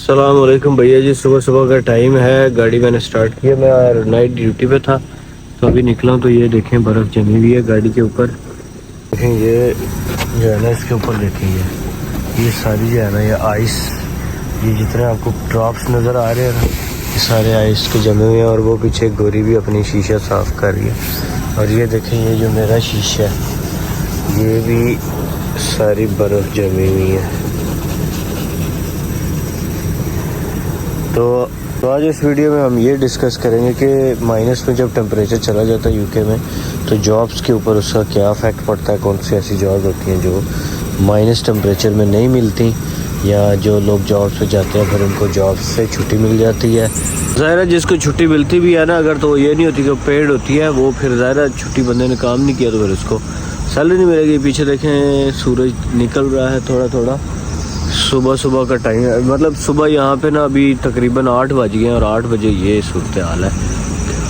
अस्सलाम वालेकुम भैया जी। सुबह सुबह का टाइम है, गाड़ी मैंने स्टार्ट किया। मैं नाइट ड्यूटी पे था तो अभी निकला हूँ। तो ये देखें बर्फ़ जमी हुई है गाड़ी के ऊपर। देखें ये जो है ना, इसके ऊपर देखें ये सारी जो है ना ये आइस, ये जितने आपको ड्रॉप्स नज़र आ रहे हैं ना, ये सारे आइस के जमे हुए हैं। और वो पीछे गोरी भी अपनी शीशा साफ़ कर रही है। और ये देखें ये जो मेरा शीशा है ये भी सारी बर्फ़ जमी हुई है। तो आज इस वीडियो में हम ये डिस्कस करेंगे कि माइनस में जब टेम्परेचर चला जाता है यूके में तो जॉब्स के ऊपर उसका क्या इफ़ेक्ट पड़ता है। कौन सी ऐसी जॉब होती हैं जो माइनस टेम्परेचर में नहीं मिलती, या जो लोग जॉब्स पे जाते हैं फिर उनको जॉब से छुट्टी मिल जाती है। ज़ाहिर है जिसको छुट्टी मिलती भी है ना, अगर तो ये नहीं होती कि पेड होती है, वो फिर ज़ाहिर है छुट्टी बंदे ने काम नहीं किया तो फिर उसको सैलरी नहीं मिलेगी। पीछे देखें सूरज निकल रहा है थोड़ा थोड़ा, सुबह सुबह का टाइम है। मतलब सुबह यहाँ पे ना अभी तकरीबन 8 बज गए हैं और 8 बजे ये सूरत हाल है।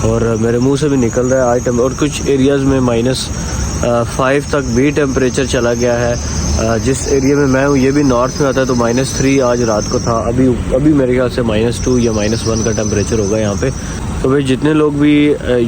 और मेरे मुंह से भी निकल रहा है आज और कुछ एरियाज़ में -5 तक भी टेम्परेचर चला गया है। जिस एरिया में मैं हूँ ये भी नॉर्थ में आता है तो -3 आज रात को था। अभी मेरे ख्याल से -2 या -1 का टेम्परेचर होगा यहाँ पे। तो भाई जितने लोग भी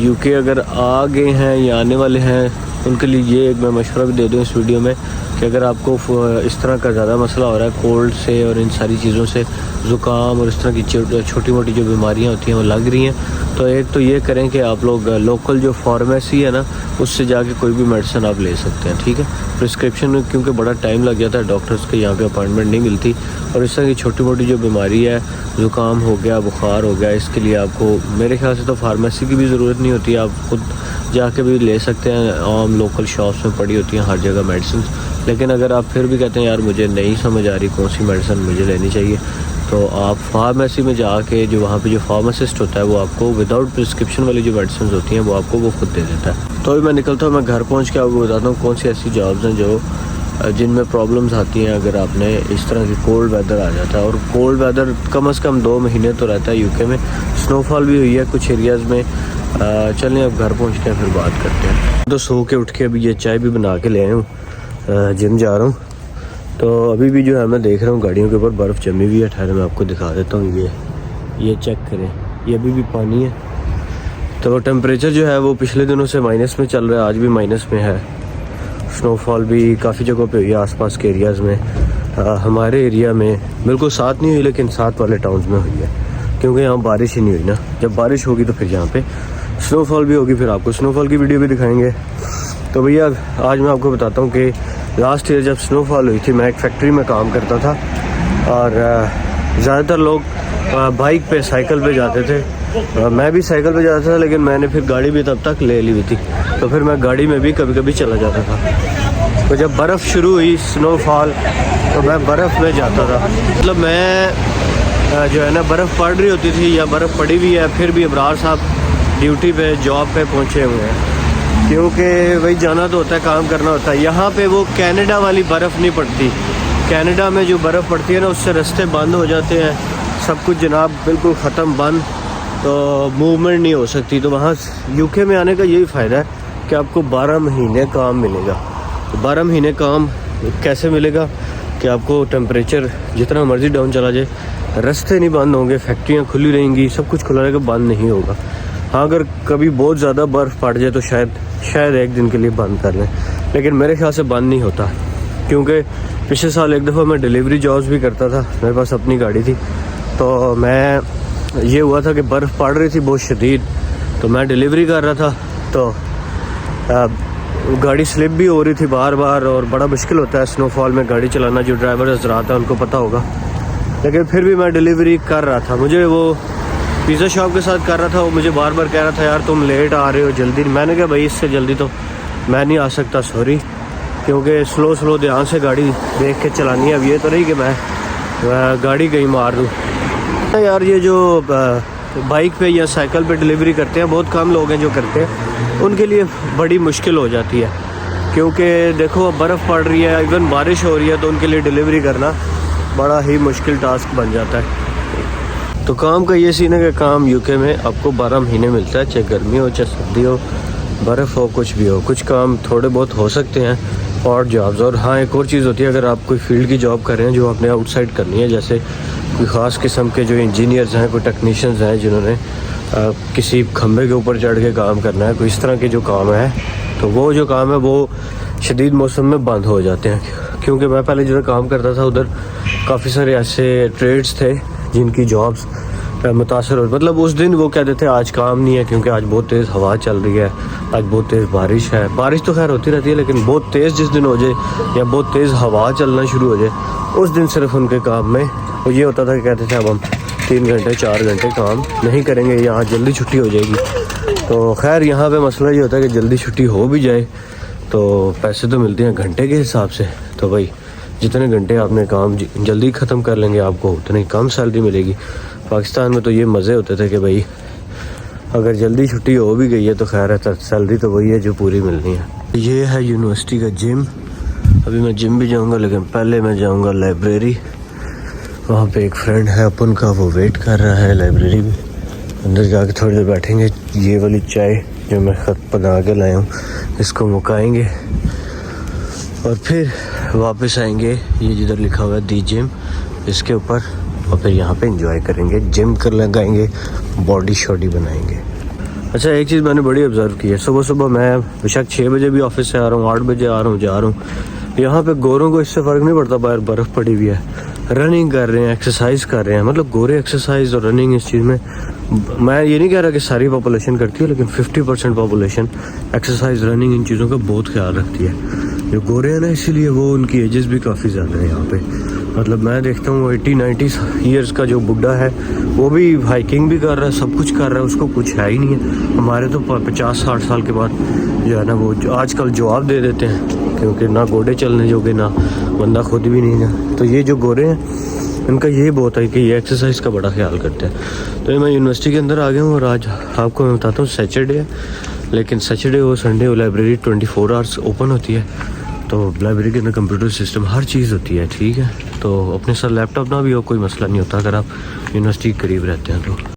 यूके अगर आ गए हैं या आने वाले हैं उनके लिए ये एक मैं मशवरा भी दे दूँ इस वीडियो में कि अगर आपको इस तरह का ज़्यादा मसला हो रहा है कोल्ड से और इन सारी चीज़ों से, ज़ुकाम और इस तरह की छोटी मोटी जो बीमारियां होती हैं वो लग रही हैं, तो एक तो ये करें कि आप लोग लोकल जो फार्मेसी है ना उससे जाके कोई भी मेडिसिन आप ले सकते हैं, ठीक है। प्रिस्क्रिप्शन में क्योंकि बड़ा टाइम लग जाता है, डॉक्टर्स के यहाँ पे अपॉइंटमेंट नहीं मिलती। और इस तरह की छोटी मोटी जो बीमारी है, ज़ुकाम हो गया, बुखार हो गया, इसके लिए आपको मेरे ख्याल से तो फार्मेसी की भी ज़रूरत नहीं होती, आप खुद जाके भी ले सकते हैं। आम लोकल शॉप्स में पड़ी होती हैं हर जगह मेडिसिन। लेकिन अगर आप फिर भी कहते हैं यार मुझे नहीं समझ आ रही कौन सी मेडिसिन मुझे लेनी चाहिए, तो आप फार्मेसी में जाके जो वहाँ पे जो फार्मासिस्ट होता है वो आपको विदाउट प्रिस्क्रिप्शन वाली जो मेडिसिन होती हैं वो आपको वो खुद दे देता है। तो अभी मैं निकलता हूँ, मैं घर पहुँच के आपको बताता हूँ कौन सी ऐसी जॉब्स हैं जो जिनमें प्रॉब्लम्स आती हैं अगर आपने इस तरह की कोल्ड वेदर आ जाता है। और कोल्ड वेदर कम से कम 2 महीने तो रहता है यूके में। स्नोफॉल भी हुई है कुछ एरियाज़ में। चलें अब घर पहुँचते हैं फिर बात करते हैं। तो सो के उठ के अभी ये चाय भी बना के ले आया हूँ, जिम जा रहा हूँ। तो अभी भी जो है मैं देख रहा हूँ गाड़ियों के ऊपर बर्फ़ जमी हुई है। ठहरे मैं आपको दिखा देता हूँ, ये चेक करें, ये अभी भी पानी है। तो टेम्परेचर जो है वो पिछले दिनों से माइनस में चल रहा है, आज भी माइनस में है। स्नोफॉल भी काफ़ी जगहों पे हुई है आसपास के एरियाज़ में। हमारे एरिया में बिल्कुल साथ नहीं हुई लेकिन साथ वाले टाउन्स में हुई है, क्योंकि यहाँ बारिश ही नहीं हुई ना। जब बारिश होगी तो फिर यहाँ पे स्नोफॉल भी होगी, फिर आपको स्नोफॉल की वीडियो भी दिखाएंगे। तो भैया आज मैं आपको बताता हूँ कि लास्ट ईयर जब स्नोफॉल हुई थी, मैं एक फैक्ट्री में काम करता था और ज़्यादातर लोग बाइक पे साइकिल पे जाते थे। मैं भी साइकिल पे जाता था, लेकिन मैंने फिर गाड़ी भी तब तक ले ली हुई थी, तो फिर मैं गाड़ी में भी कभी कभी चला जाता था। तो जब बर्फ़ शुरू हुई स्नोफॉल तो मैं बर्फ़ में जाता था। मतलब मैं जो है ना बर्फ़ पड़ रही होती थी या बर्फ़ पड़ी हुई है, फिर भी अबरार साहब ड्यूटी पे जॉब पे पहुँचे हुए हैं, क्योंकि वही जाना तो होता है, काम करना होता है। यहाँ पे वो कनाडा वाली बर्फ़ नहीं पड़ती। कनाडा में जो बर्फ़ पड़ती है ना उससे रास्ते बंद हो जाते हैं, सब कुछ जनाब बिल्कुल ख़त्म बंद, तो मूवमेंट नहीं हो सकती। तो वहाँ यूके में आने का यही फ़ायदा है कि आपको 12 महीने काम मिलेगा। तो 12 महीने काम कैसे मिलेगा कि आपको टेम्परेचर जितना मर्ज़ी डाउन चला जाए, रास्ते नहीं बंद होंगे, फैक्ट्रियाँ खुली रहेंगी, सब कुछ खुला रहेगा, बंद नहीं होगा। हाँ अगर कभी बहुत ज़्यादा बर्फ़ पड़ जाए तो शायद एक दिन के लिए बंद कर लें, लेकिन मेरे ख्याल से बंद नहीं होता। क्योंकि पिछले साल एक दफ़ा मैं डिलीवरी जॉब्स भी करता था, मेरे पास अपनी गाड़ी थी, तो मैं ये हुआ था कि बर्फ़ पड़ रही थी बहुत शदीद, तो मैं डिलीवरी कर रहा था, तो गाड़ी स्लिप भी हो रही थी बार बार, और बड़ा मुश्किल होता है स्नोफॉल में गाड़ी चलाना, जो ड्राइवर हज़रात है उनको पता होगा। लेकिन फिर भी मैं डिलीवरी कर रहा था। मुझे वो पिज़्ज़ा शॉप के साथ कर रहा था, वो मुझे बार बार कह रहा था यार तुम लेट आ रहे हो, जल्दी। मैंने कहा भाई इससे जल्दी तो मैं नहीं आ सकता, सॉरी, क्योंकि स्लो ध्यान से गाड़ी देख के चलानी है। अब ये तो नहीं कि मैं गाड़ी कहीं मार दूँ यार। ये जो बाइक पे या साइकिल पे डिलीवरी करते हैं, बहुत कम लोग हैं जो करते हैं, उनके लिए बड़ी मुश्किल हो जाती है, क्योंकि देखो अब बर्फ़ पड़ रही है, इवन बारिश हो रही है, तो उनके लिए डिलीवरी करना बड़ा ही मुश्किल टास्क बन जाता है। तो काम का ये सीन है कि काम यूके में आपको 12 महीने मिलता है, चाहे गर्मी हो चाहे सर्दी हो, बर्फ़ हो, कुछ भी हो। कुछ काम थोड़े बहुत हो सकते हैं और जॉब्स। और हाँ एक और चीज़ होती है, अगर आप कोई फील्ड की जॉब कर रहे हैं जो आपने आउटसाइड करनी है, जैसे कोई ख़ास किस्म के जो इंजीनियर्स हैं, कोई टेक्नीशियंस हैं जिन्होंने किसी खंभे के ऊपर चढ़ के काम करना है, कोई इस तरह के जो काम है, तो वो जो काम है वो शदीद मौसम में बंद हो जाते हैं। क्योंकि मैं पहले जिधर काम करता था उधर काफ़ी सारे ऐसे ट्रेड्स थे जिनकी जॉब्स मुतासर हो, मतलब उस दिन वो कहते थे आज काम नहीं है क्योंकि आज बहुत तेज़ हवा चल रही है, आज बहुत तेज़ बारिश है। बारिश तो खैर होती रहती है, लेकिन बहुत तेज़ जिस दिन हो जाए या बहुत तेज़ हवा चलना शुरू हो जाए, उस दिन सिर्फ उनके काम में वो ये होता था कि कहते थे अब हम 3 घंटे 4 घंटे काम नहीं करेंगे, यहाँ जल्दी छुट्टी हो जाएगी। तो खैर यहाँ पे मसला ये होता है कि जल्दी छुट्टी हो भी जाए तो पैसे तो मिलते हैं घंटे के हिसाब से। तो भाई जितने घंटे आपने काम जल्दी ख़त्म कर लेंगे आपको उतनी कम सैलरी मिलेगी। पाकिस्तान में तो ये मज़े होते थे कि भाई अगर जल्दी छुट्टी हो भी गई है तो खैर है, तो सैलरी तो वही है जो पूरी मिलनी है। ये है यूनिवर्सिटी का जिम। अभी मैं जिम भी जाऊंगा, लेकिन पहले मैं जाऊंगा लाइब्रेरी। वहाँ पे एक फ्रेंड है अपन का, वो वेट कर रहा है लाइब्रेरी में। अंदर जाके थोड़ी देर बैठेंगे, ये वाली चाय जो मैं ख़त बना के लाया हूँ इसको मुकाएंगे और फिर वापस आएंगे ये जिधर लिखा हुआ है दी जिम, इसके ऊपर, और फिर यहाँ पे एंजॉय करेंगे, जिम कर लगाएंगे, बॉडी शॉडी बनाएंगे। अच्छा, एक चीज़ मैंने बड़ी ऑब्ज़र्व की है, सुबह सुबह मैं बेशक 6 बजे भी ऑफिस से आ रहा हूँ, 8 बजे आ रहा हूँ, जा रहा हूँ, यहाँ पे गोरों को इससे फ़र्क नहीं पड़ता, बाहर बर्फ़ पड़ी हुई है, रनिंग कर रहे हैं, एक्सरसाइज कर रहे हैं। मतलब गोरे एक्सरसाइज और रनिंग इस चीज़ में, मैं ये नहीं कह रहा कि सारी पॉपुलेशन करती है, लेकिन 50% पॉपुलेशन एक्सरसाइज रनिंग इन चीज़ों का बहुत ख्याल रखती है। जो गोरे हैं ना, इसीलिए वो उनकी एजेस भी काफ़ी ज़्यादा है यहाँ पे। मतलब मैं देखता हूँ 80-90 ईयर्स का जो बुढ़ा है वो भी हाइकिंग भी कर रहा है, सब कुछ कर रहा है, उसको कुछ है ही नहीं है। हमारे तो 50-60 साल के बाद जो है ना वो आजकल जवाब दे देते हैं, क्योंकि ना गोडे चलने जोगे, ना बंदा खुद भी नहीं है। तो ये जो गोरे हैं इनका ये बहुत है कि ये एक्सरसाइज का बड़ा ख्याल करते हैं। तो मैं यूनिवर्सिटी के अंदर आ गया हूँ और आज आपको मैं बताता हूँ सैटरडे है, लेकिन सैटरडे और संडे वो लाइब्रेरी 24 आवर्स ओपन होती है। तो लाइब्रेरी के अंदर कंप्यूटर सिस्टम हर चीज़ होती है, ठीक है। तो अपने साथ लैपटॉप ना भी हो कोई मसला नहीं होता अगर आप यूनिवर्सिटी के करीब रहते हैं तो।